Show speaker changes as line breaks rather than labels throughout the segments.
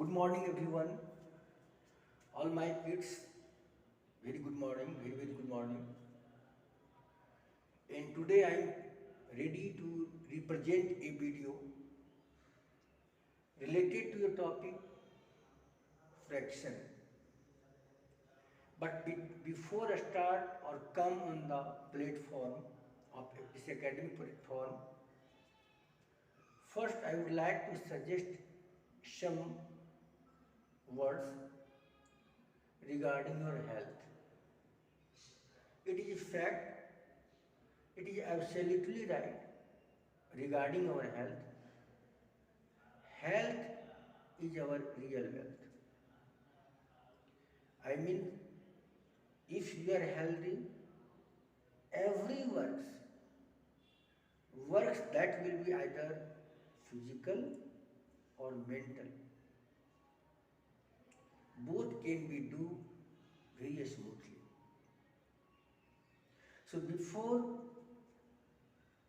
Good morning, everyone. All my kids, very good morning, very good morning. And today I am ready to represent a video related to the topic fraction. But before I start or come on the platform of this academic platform, first I would like to suggest some words regarding your health. It is fact, it is absolutely right regarding our health. Health is our real wealth. I mean, if you are healthy, every works that will be either physical or mental. Both can be do very smoothly. So before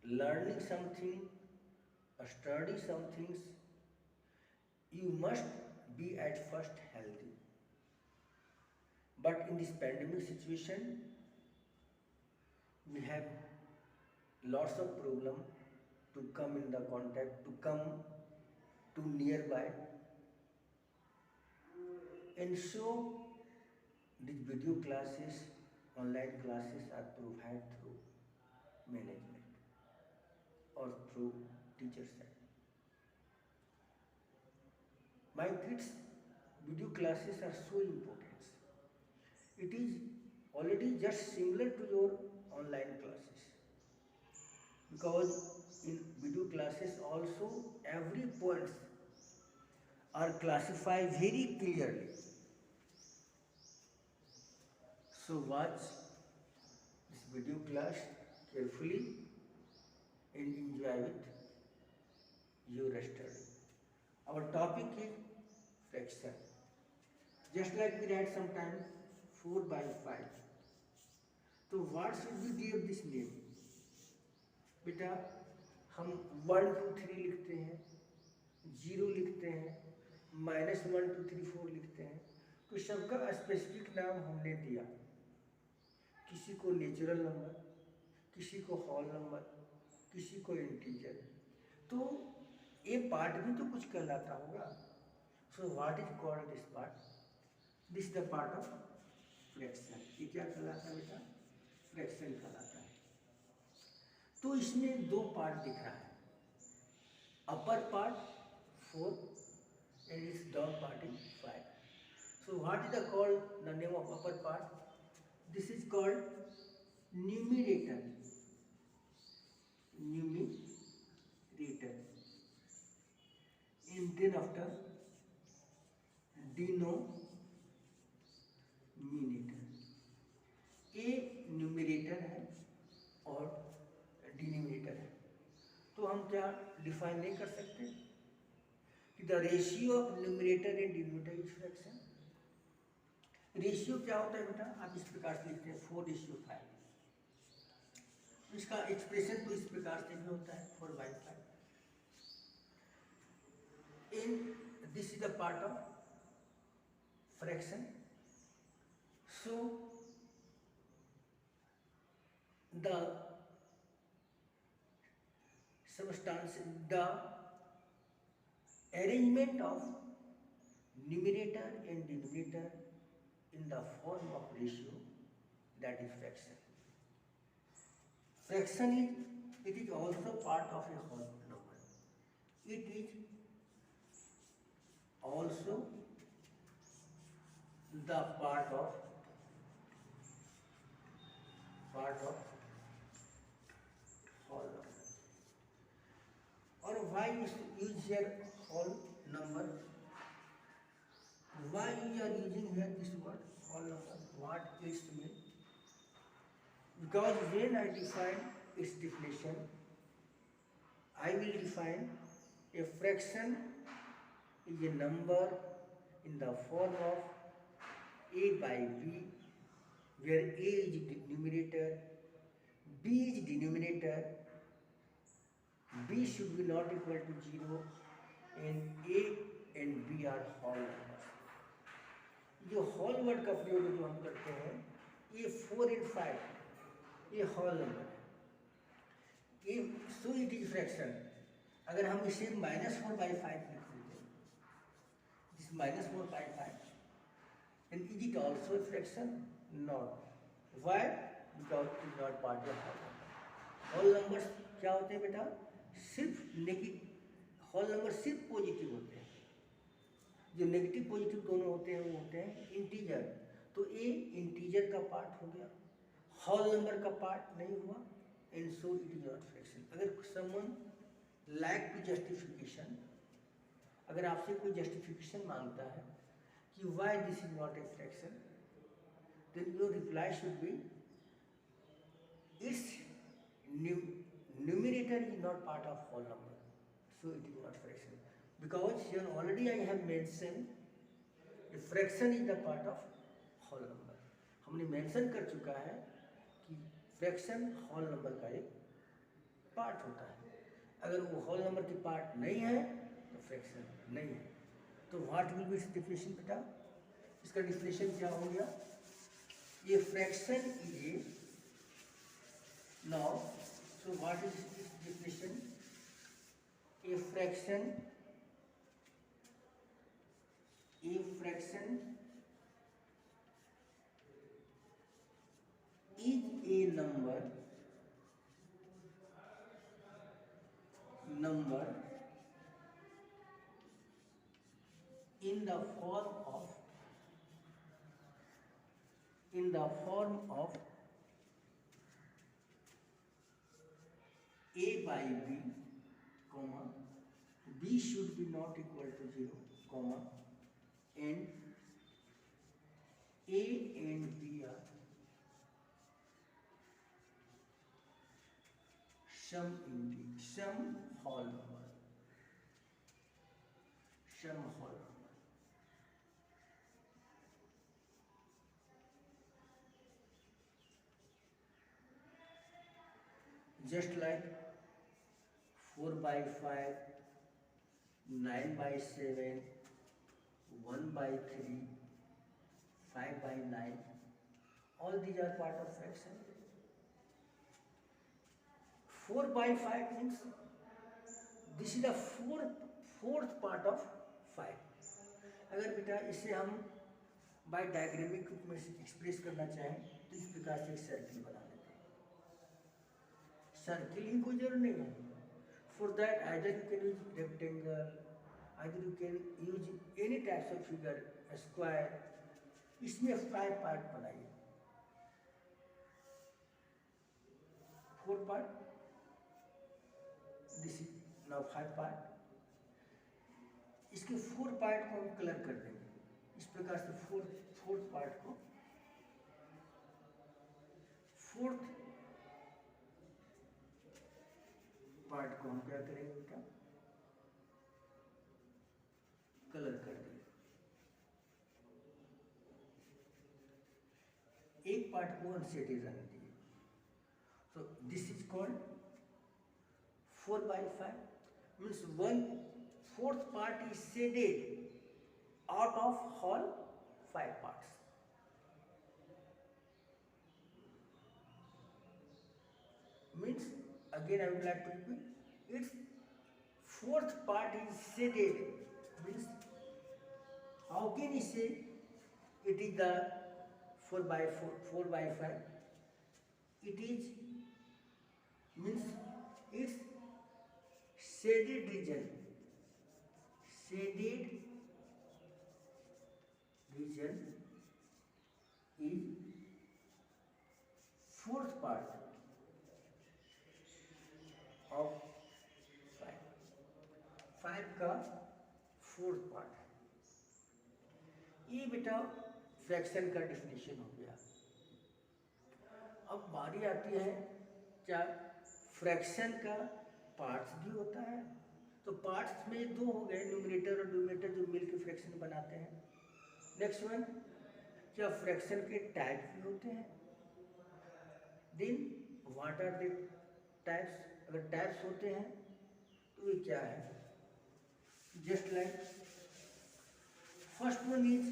learning something or study some things, you must be at first healthy. But in this pandemic situation, we have lots of problem to come in the contact, to come to nearby, and so these video classes, online classes are provided through management or through teacher side. My kids, video classes are so important. It is already just similar to your online classes, because in video classes also every points are classified very clearly. So watch this video class carefully and enjoy with your study. Our topic is fraction. Just like we write sometimes 4 by 5. तो what should we give this name? बेटा हम 1 2 3 लिखते हैं, 0 लिखते हैं, -1 2 3 4 लिखते हैं, तो सबका स्पेसिफिक नाम हमने दिया. किसी को नेचुरल नंबर, किसी को होल नंबर, किसी को इंटीजर. तो ये पार्ट भी तो कुछ कहलाता होगा. So what is called this part? This the part of fraction. ये क्या कहलाता है बेटा? फ्रैक्शन कहलाता है. तो इसमें दो पार्ट दिख रहा है. Upper part 4 and its down part is 5. So what is the name of upper part? This is called numerator. Numerator. And then after denominator. ये न्यूमरेटर है और डिनोमिनेटर है. तो हम क्या डिफाइन नहीं कर सकते कि the ratio of numerator and denominator is fraction. Ratio क्या होता है बेटा? आप इस प्रकार से लिखते हैं 4:5. इसका एक्सप्रेशन तो इस प्रकार से भी होता है 4/5. In this is the part of fraction. So the substance, the arrangement of numerator and denominator in the form of ratio, that is fraction. Fraction it is also part of a whole number. It is also the part of whole number. Or why you use here whole number? Why you are using here this word whole number? What it means? Because when I define its definition, I will define a fraction is a number in the form of a by b, where a is numerator, b is denominator, b should be not equal to 0, and a and b are whole numbers. जो whole word का प्रयोग जो हम करते हैं, ये 4 and 5 ये whole number है। ये सो इट इज फ्रैक्शन। अगर हम इसे -4/5 लिख देते हैं, this -4/5, and is it also a fraction? Not. Why? Because it is not part of whole number. Whole numbers क्या होते हैं बेटा? सिर्फ नेगेटिव। होल नंबर सिर्फ पॉजिटिव होते हैं। जो नेगेटिव पॉजिटिव दोनों होते हैं वो होते हैं इंटीजर। तो ये इंटीजर का पार्ट हो गया, होल नंबर का पार्ट नहीं हुआ, and so it is not fraction. अगर समवन लाइक टू जस्टिफिकेशन, अगर आपसे कोई जस्टिफिकेशन मांगता है कि why this is not a fraction, then your reply should be its numerator is not part of whole number, so it is not fraction. Because here already I have mentioned a fraction is the part of whole number. हमने mention कर चुका है कि fraction whole number का एक part होता है। अगर वो होल नंबर की पार्ट नहीं है तो फ्रैक्शन नहीं है। तो what will be it's definition बेटा? इसका डेफिनेशन क्या हो गया? ये fraction is a, now so what is its definition? A fraction is a number in the form of a by b, comma b should be not equal to 0, comma and a and b are some whole number, just like 4/5, 9/7, 1/3, 5/9, all these are part of fraction. 4/5 means this is the fourth part of 5. अगर बेटा इसे हम bye डायग्रामिक रूप में express करना चाहें तो इस प्रकार से एक सर्किल बना लेते हैं। सर्किल ही कोई जरूर नहीं है। For that either you can use rectangle, either you can use any types of figure, square. इसमें 5 पार्ट बनाइए, 4 part, this is now 5 part. इसके 4 पार्ट को हम कलर कर देंगे इस प्रकार से। फोर्थ पार्ट को, हम क्या करेंगे बेटा? कलर कर देंगे। एक पार्ट को अनशेडेड रहने दीजिए। So this is called 4/5, means 1/4 part is shaded out of whole 5 parts. Means again I would like to repeat, its 4th part is shaded. Means how can you say it is the 4/5? It is means its shaded region is 4th part of 5 का 4th part है। ये बेटा fraction का definition हो गया। अब बारी आती है क्या फ्रैक्शन का पार्ट्स भी होता है। तो पार्ट्स में 2 हो गए, न्यूमरेटर और डिनोमिनेटर, जो मिलकर फ्रैक्शन बनाते हैं। नेक्स्ट वन, क्या फ्रैक्शन के टाइप भी होते हैं? Then what are the types? अगर टाइप्स होते हैं तो ये क्या है? Just like first one is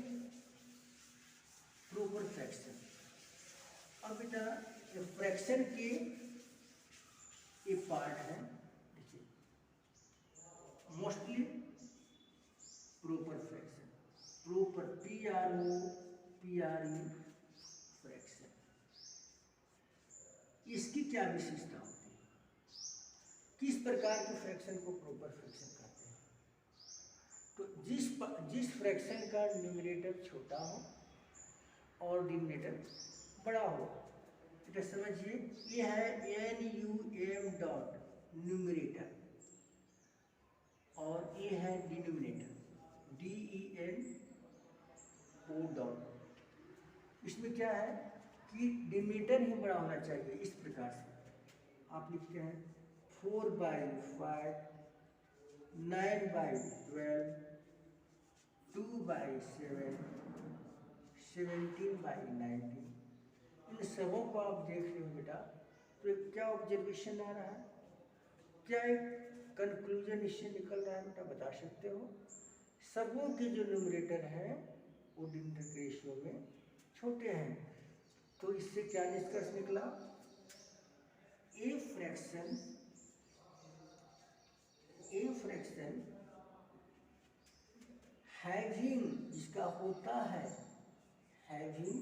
proper fraction. अब बेटा ये फ्रैक्शन के ये पार्ट है, देखिए mostly proper fraction, proper PRE fraction. इसकी क्या विशेषता होती है, किस प्रकार के फ्रैक्शन को प्रॉपर फ्रैक्शन कहते हैं? तो जिस फ्रैक्शन का न्यूमरेटर छोटा हो और डिनोमिनेटर बड़ा हो, तो समझिए ये है NUM डॉट न्यूमरेटर और ये है डिनोमिनेटर DENO डॉट। इसमें क्या है कि डिनोमिनेटर ही बड़ा होना चाहिए। इस प्रकार से आप लिखते हैं 4/5, 9/12, 2/7, 17/19। इन सबों को आप देख रहे हो बेटा, तो एक क्या ऑब्जर्वेशन आ रहा है, क्या एक कंक्लूजन इससे निकल रहा है बेटा, बता सकते हो? सबों के जो न्यूमरेटर हैं वो डिनोमिनेटर के रेशियो में छोटे हैं। तो इससे क्या निष्कर्ष निकला, ए फ्रैक्शन हैविंग, जिसका होता है having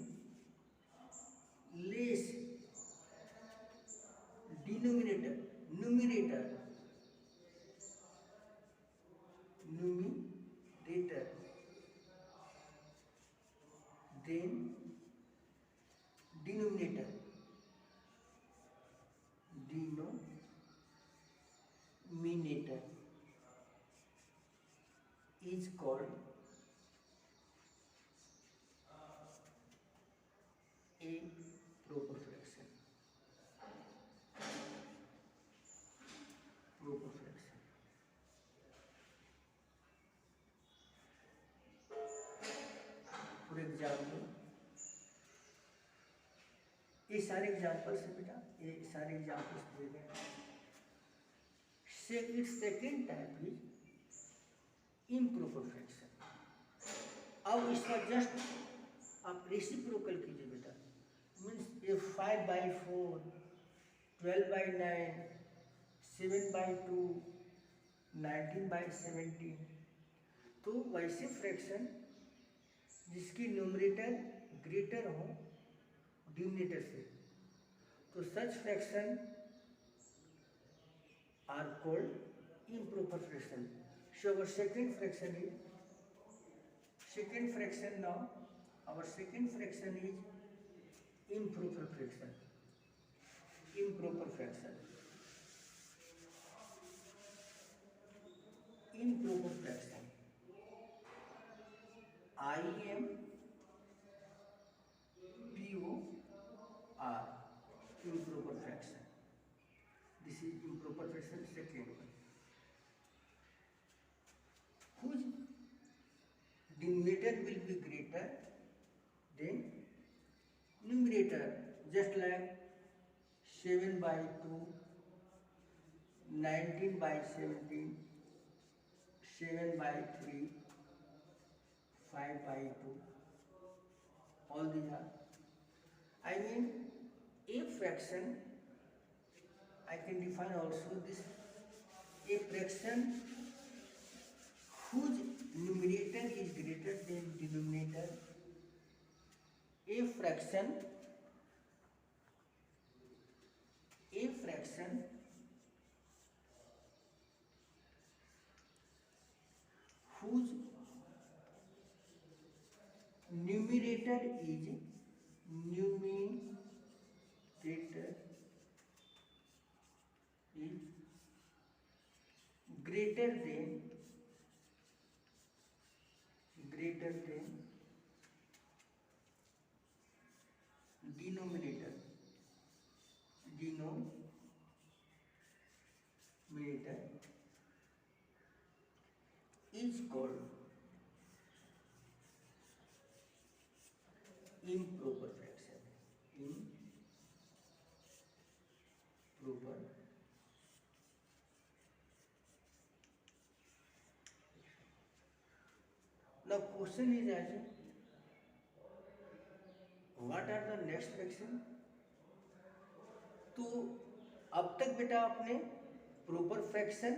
less numerator than denominator is called a proper fraction। For example ये सारे एग्जाम्पल्स है बेटा, ये सारे एग्जाम्पल्स दिए गए। Second type is improper fraction. अब इसका जस्ट आप रेसिप्रोकल कीजिए बेटा, मीन्स ये 5/4, 12/9, 7/2, 19/17। तो वैसे फ्रैक्शन जिसकी न्यूमरेटर ग्रेटर हो डिनोमिनेटर से, तो such fraction are called improper fraction. So our second fraction is our second fraction is improper fraction। improper fraction IMPOR, improper fraction। This is improper fraction, second one, whose denominator will be greater than numerator, just like 7/2, 19/17, 7/3, 5/2, all these are, I mean a fraction, I can define also this, a fraction whose numerator is greater than denominator, a fraction whose numerator is greater than denominator is called improper fraction। Now question is arising, what are the next fraction? तो अब तक बेटा आपने proper fraction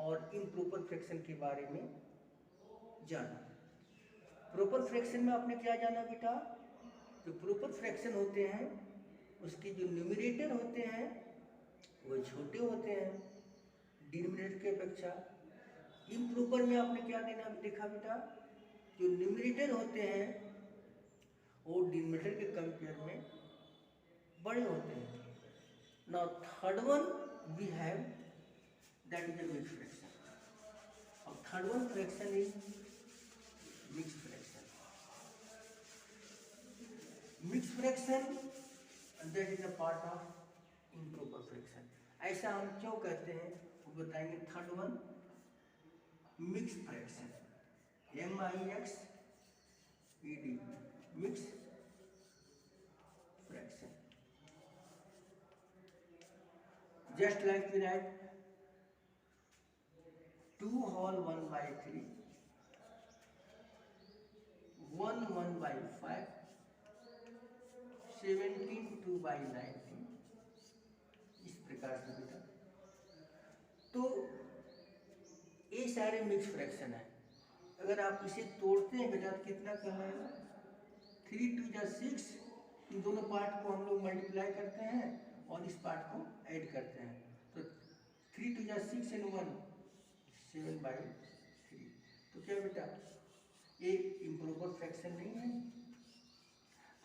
और improper fraction के बारे में जाना। प्रॉपर फ्रैक्शन में आपने क्या जाना बेटा? जो प्रॉपर फ्रैक्शन होते हैं उसके जो न्यूमरेटर होते हैं वो छोटे होते हैं डिनोमिनेटर की अपेक्षा। इम्प्रॉपर में आपने क्या देखा बेटा? जो न्यूमरेटर होते हैं वो डिनोमिनेटर के कंपेयर में बड़े होते हैं। Now third one we have that is a mixed fraction. और third one fraction is mixed fraction. Mixed fraction that is a part of improper fraction. ऐसा हम क्यों कहते हैं वो बताएंगे। Third one mixed fraction, MIXED, mixed fraction. Just like we write 2 whole 1 by 3, 1 1 by 5, 17 2 by 19, इस प्रकार से बेटा। तो ये सारे मिक्स फ्रैक्शन है। अगर आप इसे तोड़ते हैं बेटा तो कितना कहलाएगा? 3 2 जा 6। इन दोनों पार्ट को हम लोग मल्टीप्लाई करते हैं और इस पार्ट को ऐड करते हैं तो 3 2 जा 6 and 1 7 by 3। तो क्या बेटा ये इम्प्रॉपर फ्रैक्शन नहीं है?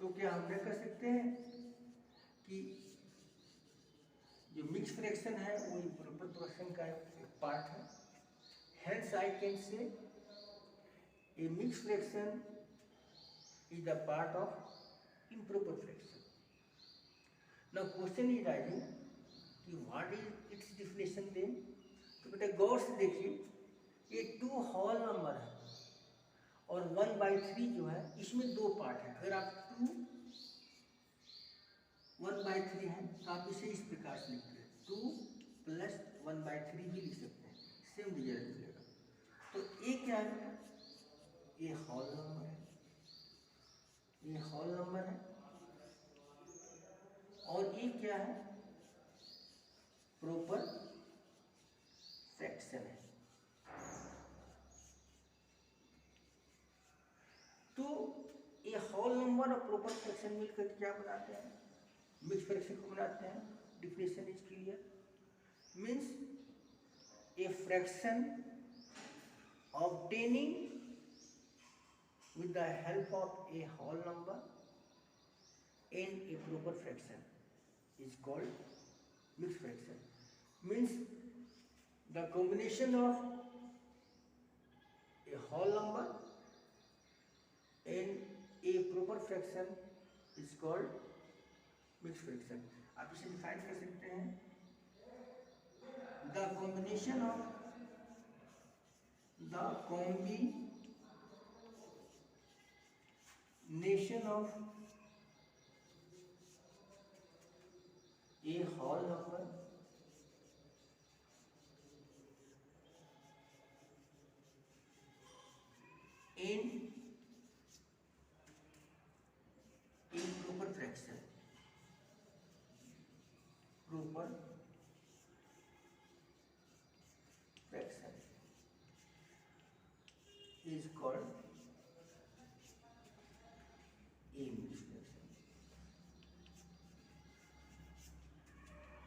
तो क्या हम कह सकते हैं कि जो मिक्स फ्रैक्शन है वो इम्प्रॉपर फ्रैक्शन का एक पार्ट है। Hence I can say a mix fraction is the part of improper fraction. Now question is rising कि what is its definition then. तो बेटा गौर से देखिए, ये 2 होल नंबर है और 1/3 जो है इसमें 2 पार्ट है। अगर आप 2 1/3 है तो आप इसे इस प्रकार से लिखते हैं 2 + 1/3 भी लिख सकते हैं, सेम रिजल्ट मिलेगा। तो ये क्या है? ये होल नंबर है, ये होल नंबर है। और ये क्या है? प्रॉपर फ्रैक्शन है। तो ये होल नंबर और प्रॉपर फ्रैक्शन मिलकर क्या बनाते हैं? मिक्स फ्रैक्शन को बनाते हैं। Definition is clear, means a fraction obtaining with the help of a whole number and a proper fraction is called mixed fraction. Means the combination of a whole number and a proper fraction is called mixed fraction. आप इसे define कर सकते हैं, the combination of a whole number and improper fraction, proper fraction is called a mixed fraction.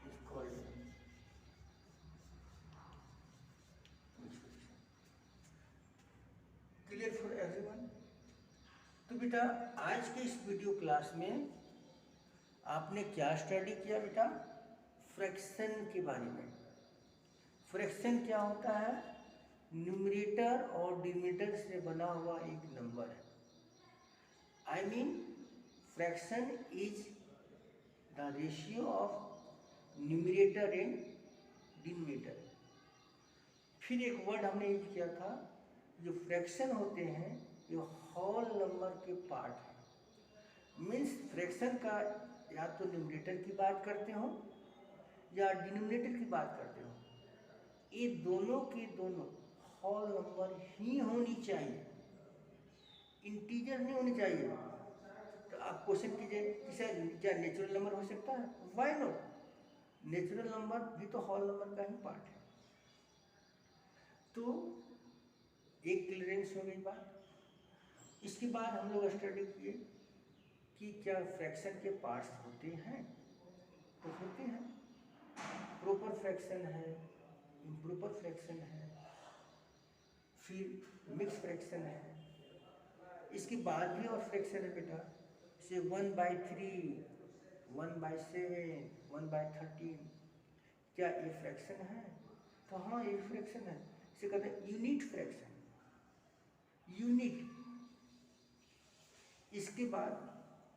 Is called mixed fraction. Clear for everyone? तो बेटा आज के इस वीडियो क्लास में आपने क्या स्टडी किया बेटा? फ्रैक्शन के बारे में। फ्रैक्शन क्या होता है? न्यूमरेटर और डिनोमिनेटर से बना हुआ एक नंबर है। I mean fraction is the ratio of numerator and denominator. फिर एक वर्ड हमने यूज किया था, जो फ्रैक्शन होते हैं ये होल नंबर के पार्ट है। मीन्स फ्रैक्शन का या तो न्यूमरेटर की बात करते हो या डिनोमिनेटर की बात करते हो, ये दोनों के दोनों होल नंबर ही होनी चाहिए। इंटीजर नहीं होनी चाहिए। तो आप क्वेश्चन कीजिए कि सर क्या नेचुरल नंबर हो सकता है? Why not? नेचुरल नंबर भी तो होल नंबर का ही पार्ट है। तो एक क्लियरेंस हो गई बात। इसके बाद हम लोग स्टडी किए कि क्या फ्रैक्शन के पार्ट्स होते हैं? तो होते हैं। प्रॉपर फ्रैक्शन है, इम्प्रॉपर फ्रैक्शन है, फिर मिक्स फ्रैक्शन है, इसके बाद भी और फ्रैक्शन है बेटा, जैसे 1/3, 1/7, 1/13, क्या ये फ्रैक्शन है? तो हाँ ये फ्रैक्शन है। इसे कहते हैं यूनिट फ्रैक्शन, यूनिट। इसके बाद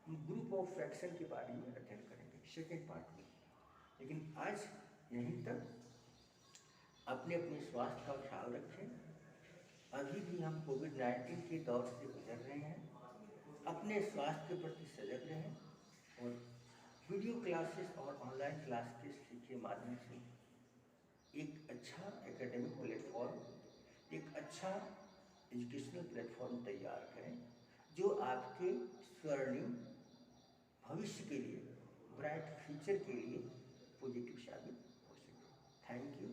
हम ग्रुप ऑफ फ्रैक्शन के बारे में अध्ययन करेंगे सेकेंड पार्ट में। लेकिन आज यहीं तक। अपने अपने स्वास्थ्य का ख्याल रखें। अभी भी हम कोविड-19 के दौर से गुजर रहे हैं। अपने स्वास्थ्य के प्रति सजग रहें और वीडियो क्लासेस और ऑनलाइन क्लासेस के माध्यम से एक अच्छा एकेडमिक प्लेटफॉर्म, एक अच्छा एजुकेशनल प्लेटफॉर्म तैयार करें जो आपके स्वर्णिम भविष्य के लिए, ब्राइट फ्यूचर के लिए पॉजिटिव साबित हो सके। Thank you.